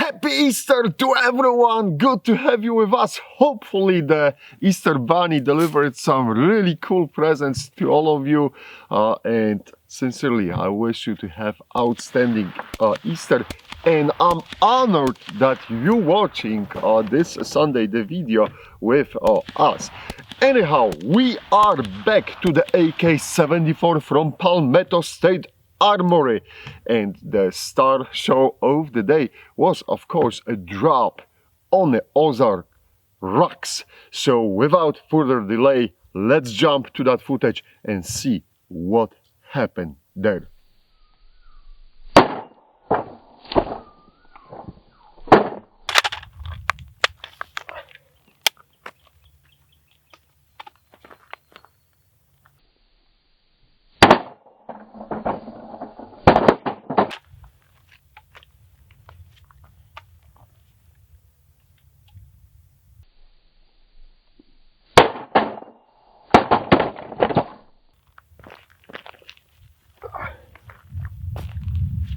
Happy Easter to everyone! Good to have you with us. Hopefully the Easter Bunny delivered some really cool presents to all of you. And sincerely, I wish you to have outstanding Easter. And I'm honored that you're watching this Sunday the video with us. Anyhow, we are back to the AK74 from Palmetto State Armory, and the star show of the day was of course a drop on the Ozark rocks. So without further delay, let's jump to that footage and see what happened there.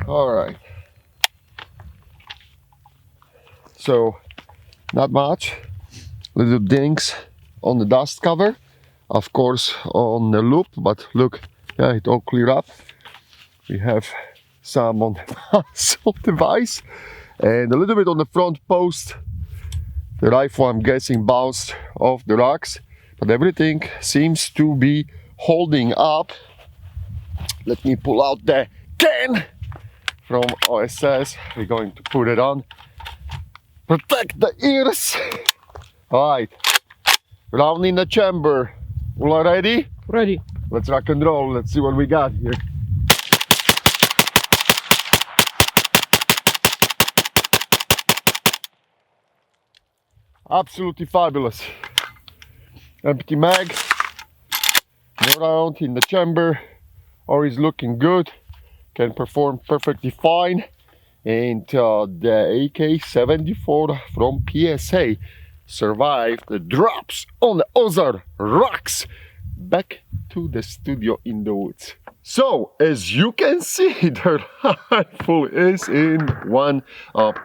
All right, so not much, little dings on the dust cover, of course on the loop, but look, yeah, it all cleared up. We have some on the muzzle device and a little bit on the front post. The rifle, I'm guessing, bounced off the rocks, but everything seems to be holding up. Let me pull out the can from OSS. We're going to put it on. Protect the ears. Alright, round in the chamber. All ready? Ready. Let's rock and roll. Let's see what we got here. Absolutely fabulous. Empty mag. No round in the chamber. Or is looking good. Can perform perfectly fine, and the AK74 from PSA survived the drops on the Ozark rocks. Back to the studio in the woods. So as you can see, the rifle is in one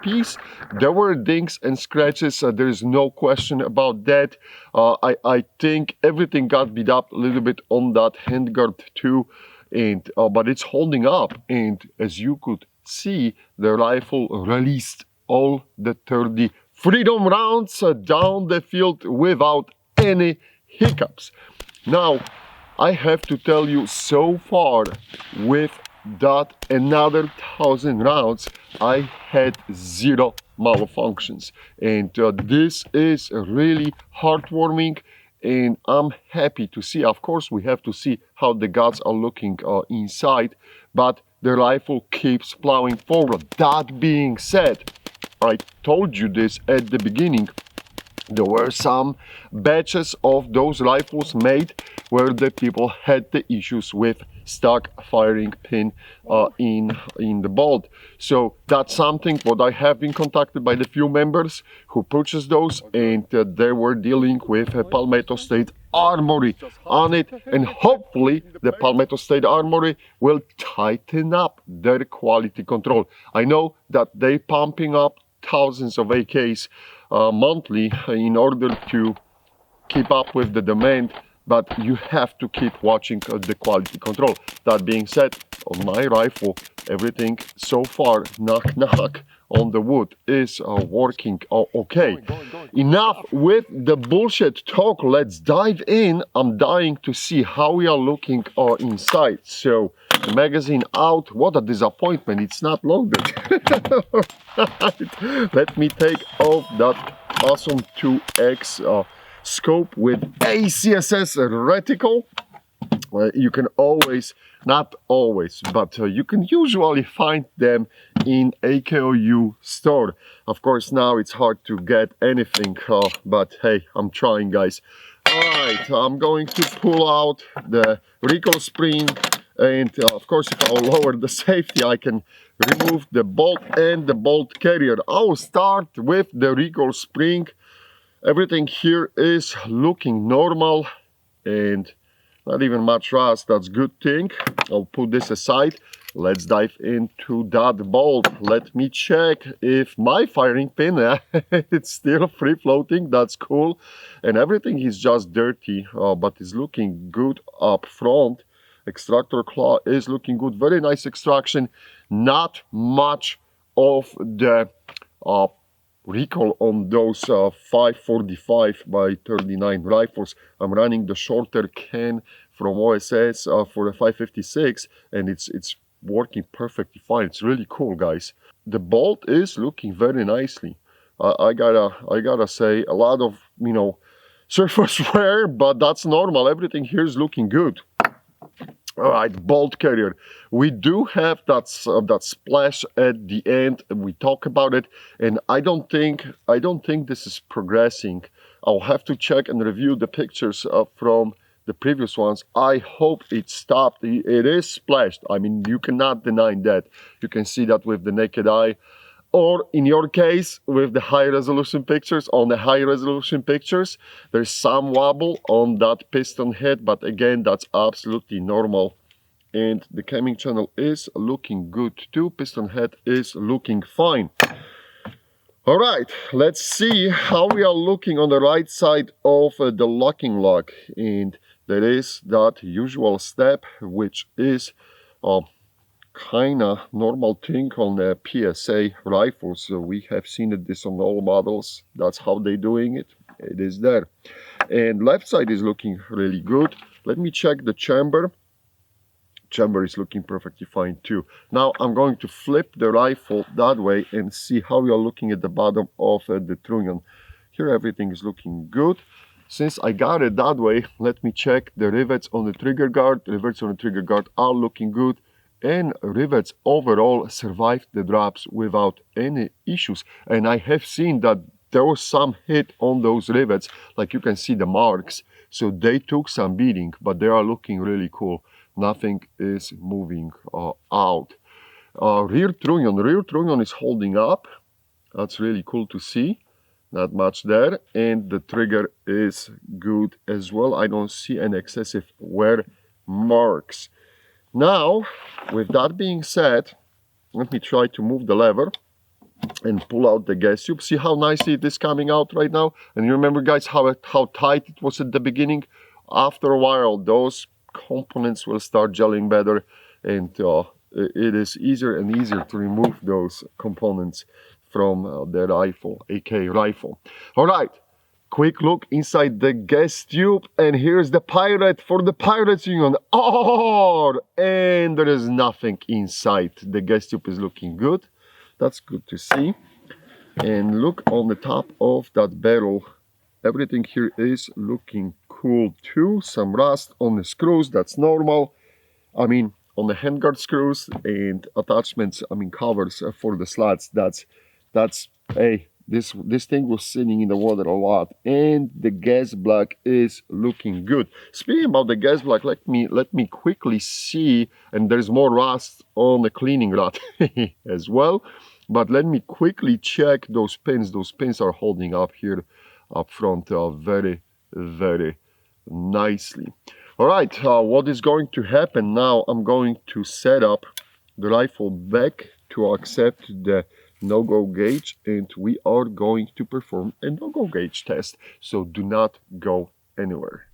piece. There were dings and scratches, there is no question about that. I think everything got beat up a little bit on that handguard too. And but it's holding up, and as you could see, the rifle released all the 30 freedom rounds down the field without any hiccups. Now I have to tell you, so far with that another 1,000 rounds, I had zero malfunctions, and this is really heartwarming. And I'm happy to see. Of course, we have to see how the guts are looking inside, but the rifle keeps plowing forward. That being said, I told you this at the beginning. There were some batches of those rifles made where the people had the issues with stuck firing pin in the bolt. So that's something what I have been contacted by the few members who purchased those, and they were dealing with Palmetto State Armory on it, and hopefully the Palmetto State Armory will tighten up their quality control. I know that they pumping up thousands of AKs monthly in order to keep up with the demand, but you have to keep watching the quality control. That being said, on my rifle, everything so far, knock knock on the wood, is working okay. Enough with the bullshit talk, let's dive in. I'm dying to see how we are looking inside. So the magazine out. What a disappointment, it's not loaded. Right. Let me take off that awesome 2X scope with ACSS reticle. You can always, not always, but you can usually find them in AKOU store. Of course, now it's hard to get anything, but hey, I'm trying, guys. Alright, I'm going to pull out the recoil spring, and of course, if I'll lower the safety, I can remove the bolt and the bolt carrier. I'll start with the recoil spring. Everything here is looking normal, and not even much rust. That's a good thing. I'll put this aside. let's dive into that bolt. Let me check if my firing pin, it's still free floating. That's cool. And everything is just dirty, but it's looking good up front. Extractor claw is looking good. Very nice extraction. Not much of the recoil on those 545 by 39 rifles. I'm running the shorter can from OSS for a 556, and it's working perfectly fine. It's really cool, guys. The bolt is looking very nicely. I gotta say, a lot of, you know, surface wear, but that's normal. Everything here is looking good. All right, bolt carrier. We do have that splash at the end, and we talk about it. And I don't think this is progressing. I'll have to check and review the pictures from the previous ones. I hope it stopped. It is splashed. I mean, you cannot deny that. You can see that with the naked eye. Or in your case, with the high resolution pictures, on the high resolution pictures, there's some wobble on that piston head, but again, that's absolutely normal. And the camming channel is looking good too. Piston head is looking fine. All right, let's see how we are looking on the right side of the locking lock. And there is that usual step, which is kinda normal thing on the PSA rifles. So we have seen this on all models. That's how they're doing it. It is there. And left side is looking really good. Let me check the chamber. Chamber is looking perfectly fine too. Now I'm going to flip the rifle that way and see how we are looking at the bottom of the trunnion. Here everything is looking good. Since I got it that way, let me check the rivets on the trigger guard. The rivets on the trigger guard are looking good. And rivets overall survived the drops without any issues. And I have seen that there was some hit on those rivets, like you can see the marks. So they took some beating, but they are looking really cool. Nothing is moving out. Rear trunnion is holding up. That's really cool to see. Not much there. And the trigger is good as well. I don't see any excessive wear marks. Now, with that being said, let me try to move the lever and pull out the gas tube. See how nicely it is coming out right now? And you remember, guys, how tight it was at the beginning? After a while, those components will start gelling better, and it is easier and easier to remove those components from the rifle, AK rifle. All right. Quick look inside the gas tube, and here's the pirate for the Pirates Union. Oh, and there is nothing inside. The gas tube is looking good. That's good to see. And look on the top of that barrel. Everything here is looking cool too. Some rust on the screws, that's normal. I mean, on the handguard screws and attachments, I mean covers for the slats, that's hey, this thing was sitting in the water a lot. And the gas block is looking good. Speaking about the gas block, let me quickly see, and there's more rust on the cleaning rod as well. But let me quickly check those pins. Those pins are holding up here up front very, very nicely. All right, what is going to happen now? I'm going to set up the rifle back to accept the no-go gauge, and we are going to perform a no-go gauge test. So do not go anywhere.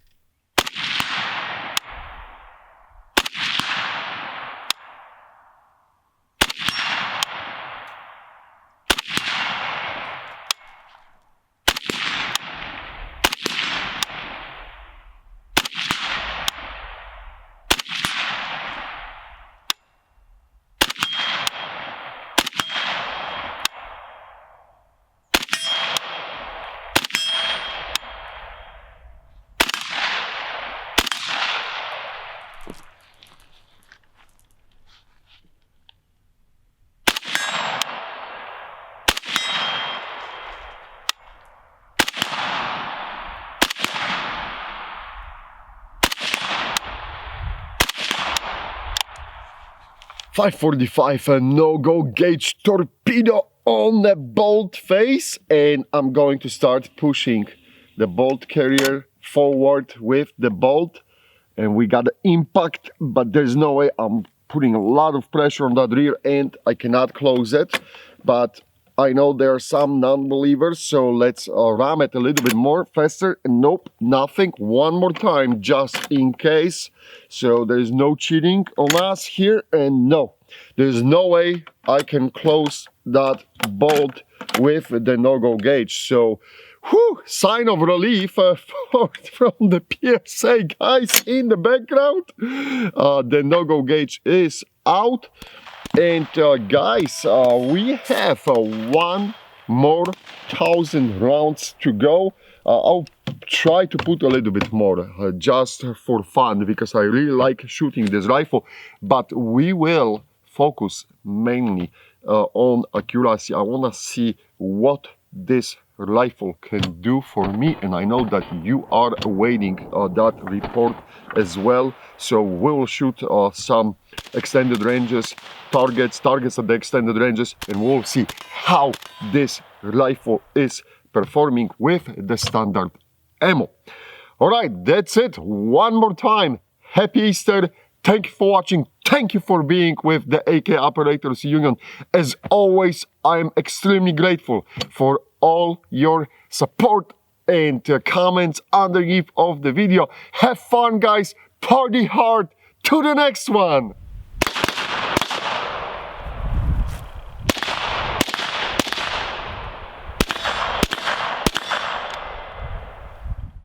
.545, a no-go gauge torpedo on the bolt face, and I'm going to start pushing the bolt carrier forward with the bolt, and we got the impact, but there's no way I'm putting a lot of pressure on that rear end. I cannot close it, but I know there are some non-believers, so let's ram it a little bit more faster. Nope, nothing. One more time, just in case. So there's no cheating on us here, and no, there's no way I can close that bolt with the no-go gauge. So, whew, sign of relief from the PSA guys in the background. The no-go gauge is out. And guys, we have 1 more 1,000 rounds to go. I'll try to put a little bit more just for fun, because I really like shooting this rifle, but we will focus mainly on accuracy. I want to see what this rifle can do for me, and I know that you are awaiting that report as well. So we'll shoot some extended ranges, targets at the extended ranges, and we'll see how this rifle is performing with the standard ammo. All right, that's it. One more time, happy Easter. Thank you for watching. Thank you for being with the AK Operators Union. As always, I am extremely grateful for all your support and comments underneath of the video. Have fun, guys. Party hard. To the next one.